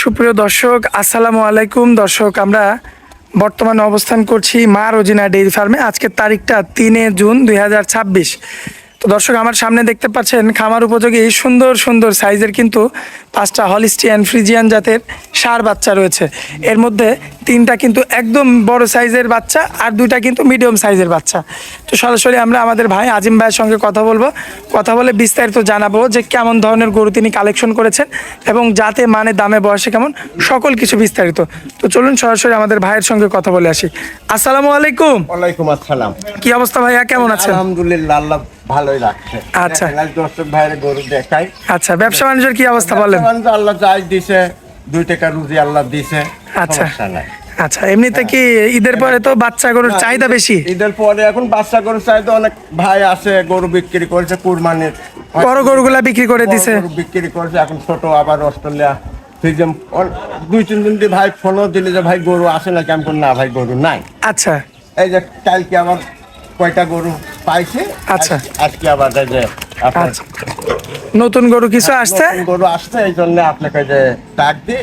সুপ্রিয় দর্শক, আসসালামু আলাইকুম। দর্শক, আমরা বর্তমানে অবস্থান করছি মা রোজিনা ডেইরি ফার্মে। আজকের তারিখটা 3 জুন 2026। তো দর্শক, আমার সামনে দেখতে পাচ্ছেন খামার উপযোগী সুন্দর সুন্দর সাইজের কিন্তু 5টা হলিস্টিয়ান ফ্রিজিয়ান জাতের ষাঁড় বাচ্চা রয়েছে। এর মধ্যে 3টা কিন্তু একদম বড় সাইজের বাচ্চা আর 2টা কিন্তু মিডিয়াম সাইজের বাচ্চা। তো সরাসরি আমরা আমাদের ভাই আজিম ভাইয়ের সঙ্গে কথা বলবো, কথা বলে বিস্তারিত জানাবো যে কেমন ধরনের গরু তিনি কালেকশন করেছেন এবং যাতে মানে দামে বয়সে কেমন, সকল কিছু বিস্তারিত। তো চলুন সরাসরি আমাদের ভাইয়ের সঙ্গে কথা বলে আসি। আসসালামু আলাইকুম। ওয়ালাইকুম আসসালাম। কি অবস্থা ভাইয়া, কেমন আছেন? আলহামদুলিল্লাহ, আল্লাহ ভালোই রাখছে। আচ্ছা। দর্শক ভাইয়ের গরু দেখাই। আচ্ছা, ব্যবসা বাণিজ্যের কি অবস্থা বলেন? আল্লাহ যাই দিছে, 2 টাকা রুজি আল্লাহ দিছে। আচ্ছা সমস্যা নাই। আচ্ছা, এমনিতে কি ঈদের পরে তো বাচ্চা গরুর চাহিদা বেশি? ঈদের পরে এখন বাচ্চা গরু চাইতে অনেক ভাই আছে, গরু বিক্রি করেছে কুরবানির। বড় গরুগুলা বিক্রি করে দিছে। গরু বিক্রি করেছে, এখন ছোট আবার অস্ট্রেলিয়া ফিজিয়াম 2-3 দিন দিয়ে ভাই ফোনও দিলে যে ভাই গরু আসে না, কেমন না ভাই গরু নাই। আচ্ছা এই যে কালকে আমার কয়টা গরু পাইছে। আচ্ছা। আজকে আবার এই যে আপনার আচ্ছা, নতুন গরু কিছু আসছে। নতুন গরু আসছে, এই জন্য আপনাকে যে ডাক দিই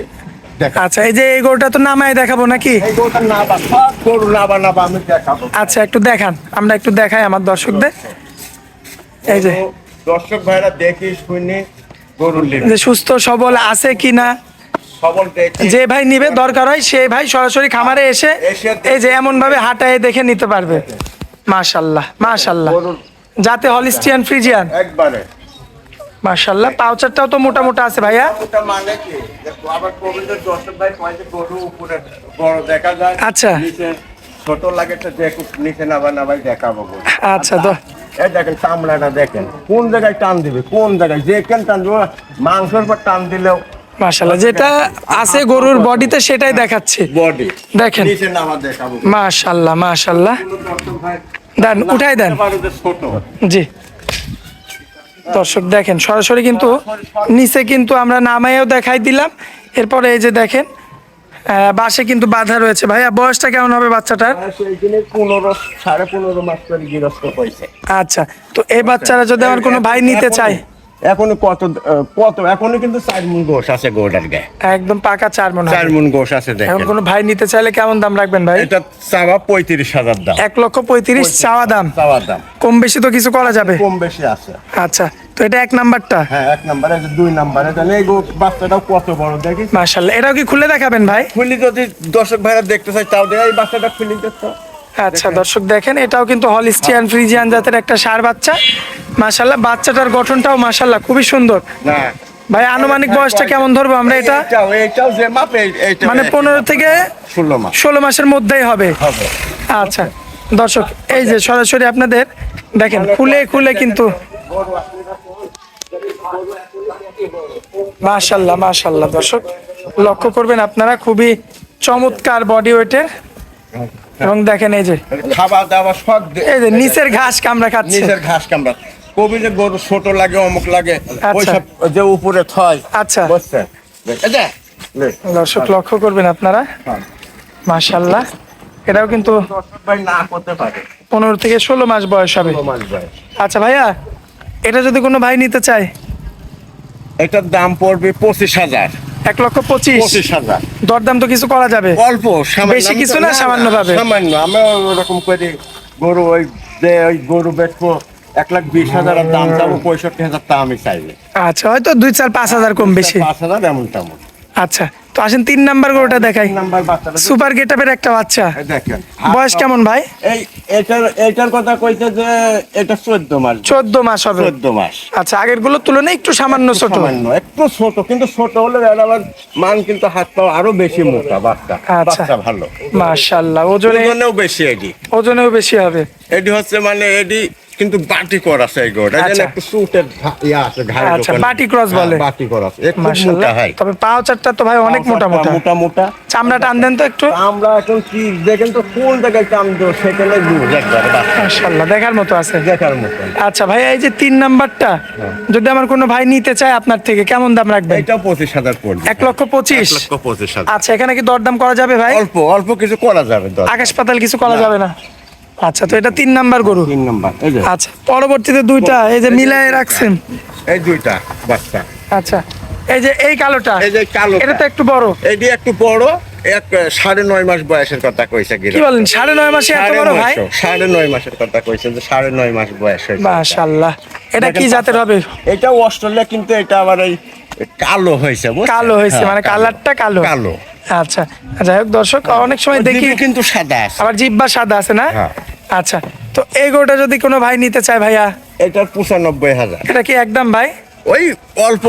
দেখা। আচ্ছা, এই যে এই গরুটা তো নামায় দেখাবো নাকি? এই গরুটা না বা সব গরু না বানাবো, আমি দেখাবো। আচ্ছা, একটু দেখান, আমরা একটু দেখাই আমার দর্শকদের। এই যে দর্শক ভাইরা দেখি শুনি গরু নেবে, যে সুস্থ সবল আছে কিনা, সবল দেখি। যে ভাই নিবে দরকার হয় সেই ভাই সরাসরি খামারে এসে এই যে এমন ভাবে হাঁটায় দেখে নিতে পারবে। মাশাআল্লাহ মাশাআল্লাহ, গরুর যাতে হলিস্টিয়ান ফ্রিজিয়ান। একবারে মাশাআল্লাহ, পাউচারটাও তো মোটা মোটা আছে ভাইয়া। ওটা মানে কি, দেখো আবার গোবিন্দের দর্শক ভাই কয় যে গরু উপরে বড় দেখা যায়, আচ্ছা। নিচে ছোট লাগে, তো দেখো নিচে না ভাই দেখাবো গরু। আচ্ছা, তো এই দেখেন চামড়াটা দেখেন, কোন জায়গায় টান দিবে, কোন জায়গায় যেখানে টান দিবে, মাংসের পর টান দিলেও মাশাআল্লাহ যেটা আছে গরুর বডিতে সেটাই দেখাচ্ছে। বডি দেখেন, নিচে নামা দেখাবো। মাশাআল্লাহ মাশাআল্লাহ। দেন, উঠাই দেন। ছোট জি দর্শক দেখেন, সরাসরি কিন্তু নিচে কিন্তু আমরা নামাইও দেখাই দিলাম। এরপরে এই যে দেখেন বাসে কিন্তু বাধা রয়েছে। ভাইয়া বয়সটা কেমন হবে বাচ্চাটার? সেইখানে 15-15.5 মাস করে গৃহস্থ হয়েছে। আচ্ছা, তো এই বাচ্চারা যদি আমার কোনো ভাই নিতে চায়? এখন কত এখনো কিন্তু 4 মণ গোশ আছে গোটার গায়ে, একদম পাকা 4 মণ। 4 মণ গোশ আছে। এখন দেখেন কোনো ভাই নিতে চাইলে কেমন দাম রাখবেন ভাই? এটা চাওয়া 35,000 দাম। 1,35,000 চাওয়া দাম। কম বেশি তো কিছু করা যাবে? কম বেশি আছে। আচ্ছা, তো এটা 1 নাম্বারটা। হ্যাঁ, 1 নম্বরে, 2 নম্বরে। তাহলে এই বাচ্চাটাও কত বড় দেখি। মাশাআল্লাহ, এটাও কি খুলে দেখাবেন ভাই? খুলি যদি দর্শক ভাইরা দেখতে চাই তাও দেয়, এই বাচ্চাটা খুলি দেখতো। আচ্ছা দর্শক দেখেন, এটাও কিন্তু হলিস্টিয়ান ফ্রিজিয়ান জাতের একটা ষাঁড় বাচ্চা। মাশাআল্লাহ, বাচ্চাটার গঠনটাও মাশাআল্লাহ খুবই সুন্দর। না ভাই আনুমানিক বয়সটা কেমন ধরবো আমরা এটা? এইটাও যে মাপে, এইটা মানে 15 থেকে 16 মাসের মধ্যেই হবে। আচ্ছা দর্শক, এই যে সরাসরি আপনাদের দেখেন খুলে খুলে কিন্তু মাশাআল্লাহ মাশাআল্লাহ। দর্শক লক্ষ্য করবেন আপনারা, খুবই চমৎকার বডি ওয়েটের। এবং দেখেন এই যে খাবার দাবার সব এই যে নিচের ঘাস কামড়া খাচ্ছে। নিচের ঘাস কামড়া। কবি যে গরু ছোট লাগে, অমুক লাগে, আচ্ছা। ওইসব যে উপরে থয়। আচ্ছা বুঝছেন? দর্শক লক্ষ্য করবেন আপনারা, মাশাআল্লাহ এটাও কিন্তু ভাই না করতে পারে, 15 থেকে 16 মাস বয়স হবে। 16 মাস বয়স। আচ্ছা ভাইয়া, এটা যদি কোনো ভাই নিতে চায়? এটার দাম পড়বে 25,000। 1,25,000। 25,000 দরদাম তো কিছু করা যাবে? অল্প, সামান্য। বেশি কিছু না, সামান্য ভাবে। সামান্য। আমরা ওরকম করে গরু ওই গরু বেচবো 1,20,000 আর দাম চাবো 65,000, তা আমি চাইলে। আচ্ছা, হয়তো 2-4-5,000 কম বেশি। 5,000 এমন তেমন। আচ্ছা, তো আসেন 3 নাম্বার গরুটা দেখাই। নাম্বার বাচ্চাটা সুপার গেটআপের একটা বাচ্চা। দেখেন। বয়স কেমন ভাই? এটার কথা কইতে যে এটা 14 মাস। 14 মাস হবে। 14 মাস। আচ্ছা, আগের গুলোর তুলনায় একটু সামান্য ছোট। সামান্য একটু ছোট, কিন্তু ছোট হলে আবার মান কিন্তু হাত পা আরো বেশি মোটা বাচ্চা। আচ্ছা। বাচ্চা ভালো। মাশাআল্লাহ, ওজনেও বেশি এডি। ওজনেও বেশি হবে। এডি হচ্ছে মানে এডি কিন্তু বাটি করা আছে এই গোটা। আচ্ছা। একটু সুটের ইয়া আছে, ঘাড়ের আচ্ছা, ওখানে। বাটি ক্রস বলে। বাটি করা আছে। একটু মাশাআল্লাহ, মোটা হয়। তবে পাউচারটা তো ভাই অনেক মোটা মোটা। মোটা মোটা। চামড়া টান দেন তো একটু। আমরা এখন কি দেখেন তো, কোন জায়গায় কাম দেব সেখানে লুজ একবারে বাচ্চা। মাশাআল্লাহ, দেখার মতো আছে। দেখার মতো। আচ্ছা ভাই, এই যে 3 নাম্বারটা যদি আমার কোনো ভাই নিতে চায় আপনার থেকে, কেমন দাম রাখবেন? এটা 25,000 পড়বে। 1,25,000। 1,25,000। আচ্ছা, এখানে কি দরদাম করা যাবে ভাই? অল্প অল্প কিছু করা যাবে। আকাশ পাতাল কিছু করা যাবে না? আচ্ছা, তো এটা 3 নাম্বার গরু। 3 নাম্বার। এই যে আচ্ছা, পরবর্তীতে 2টা এই যে মিলায়ে রাখছেন। এই 2টা বাচ্চা। আচ্ছা, এই যে এই কালোটা, এই যে কালো, এটা তো একটু বড়। এটি একটু বড়, 9.5 মাস বয়সের কথা কইছে। কি বলেন 9.5 মাসে এত বড় ভাই? 9.5 মাসের কথা কইছে, যে 9.5 মাস বয়স হয়েছে। মাশাআল্লাহ। এটা কি জাতের হবে? এটা অস্ট্রেলিয়া, কিন্তু এটা আবার এই কালো হয়েছে, কালো হয়েছে, মানে কালারটা কালো। কালো। আচ্ছা, যাই হোক দর্শক, অনেক সময় দেখি কিন্তু সাদা আছে, আবার জিব্বা সাদা আছে না? হ্যাঁ। আচ্ছা, তো এই গরুটা যদি কোনো ভাই নিতে চায় ভাইয়া, এটার 95,000। এটা কি একদম ভাই? ওই অল্প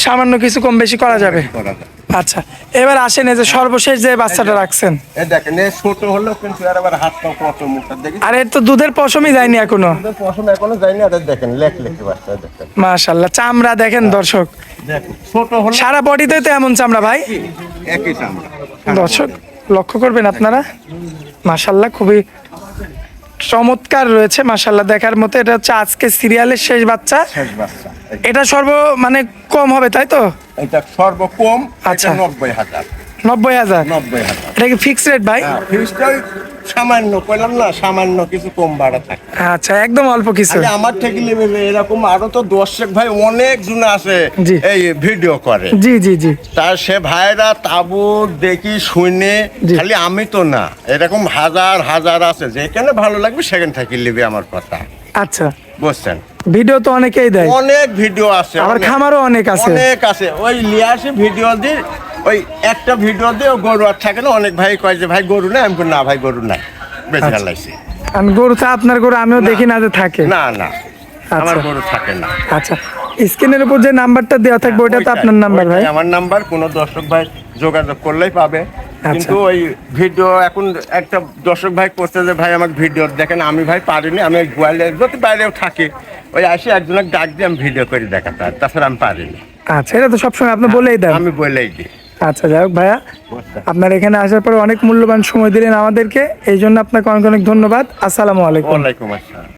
সামান্য কিছু কম বেশি করা যাবে। আচ্ছা, এবার আসেন এই যে সর্বশেষ যে বাচ্চাটা রাখছেন। এই দেখেন, এই ছোট হলো, কিন্তু এর আবার হাত পা কত মোটা দেখি। আর এর তো দুধের পশমই যায়নি এখনো। দুধের পশম এখনো যায়নি। আর দেখেন লেখি বাচ্চা, দেখেন মাশাআল্লাহ, চামড়া দেখেন দর্শক, দেখেন ছোট হলো, সারা বডিতে তো এমন চামড়া ভাই। একই চামড়া। দর্শক লক্ষ্য করবেন আপনারা, মাশাআল্লাহ খুবই চমৎকার রয়েছে, মাশাআল্লাহ দেখার মতো। এটা হচ্ছে আজকে সিরিয়ালের শেষ বাচ্চা। শেষ বাচ্চা। এটা মানে কম হবে তাই তো? এটা সর্বকম আচ্ছা। 90,000। 90,000। 90,000। এটা কি ফিক্স রেট ভাই? ফিসটাই সামান্য কইলাম না, সামান্য কিছু কম বাড়া থাকে। আচ্ছা, একদম অল্প কিছু। আরে আমার থেকে নেবে এরকম আরো তো দর্শক ভাই অনেক জন আছে, জি। এই ভিডিও করে। জি জি জি। তার সে ভাইরা তাবু দেখি শুনে, জি। খালি আমি তো না, এরকম হাজার হাজার আছে, যেখানে ভালো লাগবে সেখান থেকে নেবে আমার কথা। আচ্ছা, বুঝছেন? ভিডিও তো অনেকেই দেয়, অনেক ভিডিও আছে, আবার অনেক। খামারও অনেক আছে। অনেক আছে, ওই লিয়াসি ভিডিও দিয়ে, ওই একটা ভিডিও দিয়ে গরু আর থাকে না, অনেক ভাই কয় যে ভাই গরু নাই, আমি বলি, না ভাই গরু নাই, বেঁচে আচ্ছা। ফেলাইছি। আর গরু তো আপনার গরু আমিও দেখি না যে থাকে। না না, আমার আচ্ছা। গরু থাকে না। আচ্ছা, স্ক্রিনের উপর যে নাম্বারটা দেওয়া থাকবে ওটা তো আপনার নাম্বার ভাই? আমার নাম্বার, কোনো দর্শক ভাই যোগাযোগ করলেই পাবে। কিন্তু ওই ভিডিও এখন একটা দর্শক ভাই করছে যে ভাই আমাকে ভিডিও দেখেন, আমি ভাই পারিনি, আমি বাইরেও থাকি, ওই আসি একজনের ডাক দিয়ে আমি ভিডিও করে দেখাতে হয়, তাছাড়া আমি পারিনি। আচ্ছা, এটা তো সবসময় আপনি বলেই দেন। আমি বলেই দিই। আচ্ছা, যাই হোক ভাইয়া, আপনার এখানে আসার পরে অনেক মূল্যবান সময় দিলেন আমাদেরকে, এই জন্য আপনাকে অনেক অনেক ধন্যবাদ। আসসালামু আলাইকুম। ওয়ালাইকুম আসসালাম।